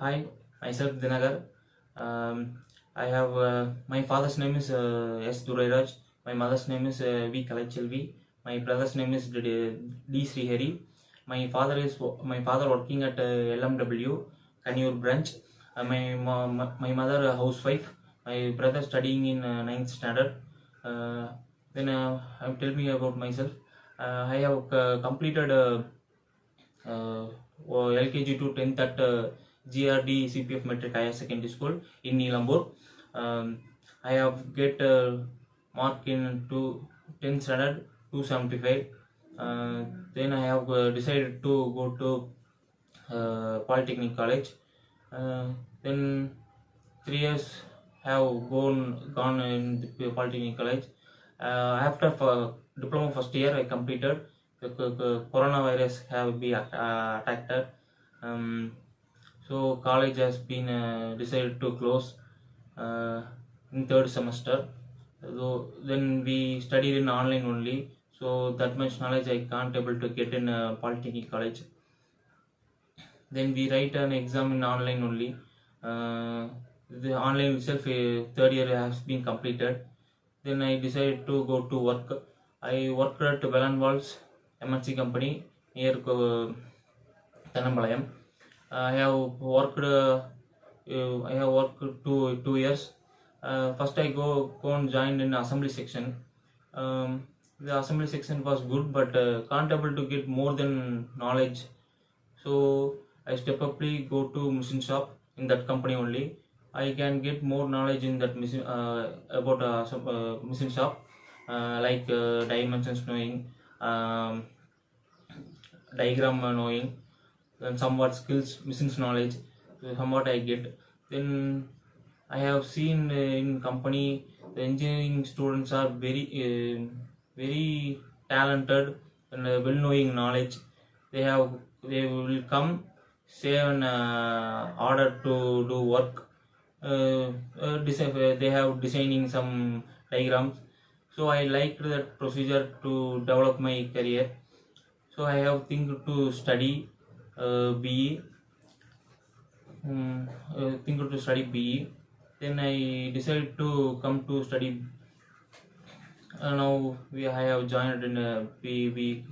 Hi, myself Dinagar. I have my father's name is S. Durairaj. My mother's name is V. Kalachelvi. My brother's name is D. Srihari. My father working at LMW Kanur branch. My mother a housewife. My brother studying in ninth standard. Uh, then tell me about myself. I have completed LKG to 10th at GRD CPF Metric Higher Secondary School in Nilambur. Um, I have get mark in 10th standard 275. Then I have decided to go to Polytechnic College. Uh, then 3 years have gone in the Polytechnic College. After diploma first year I completed. The coronavirus have been attacked. Um, so college has been decided to close uh, in third semester. So then we studied in online only. So that much knowledge I can't able to get in Polytechnic College. Then we write an exam in online only. The online itself, third year has been completed. Then I decided to go to work. I worked at Velan Walls MNC company near Tanambalayam. I have worked 2 years. First I go and joined in assembly section. The assembly section was good, but can't able to get more than knowledge. So I step uply go to machine shop in that company only. I can get more knowledge in that machine about machine shop, like dimensions knowing, um, diagram knowing, and somewhat skills, machines knowledge, somewhat I get. Then I have seen in company the engineering students are very talented and well knowing knowledge. They will come say an order to do work. They have designing some diagrams. So I liked that procedure to develop my career. So I have think to study BE. Think to study BE. Then I decided to come to study. Now I have joined in a BE.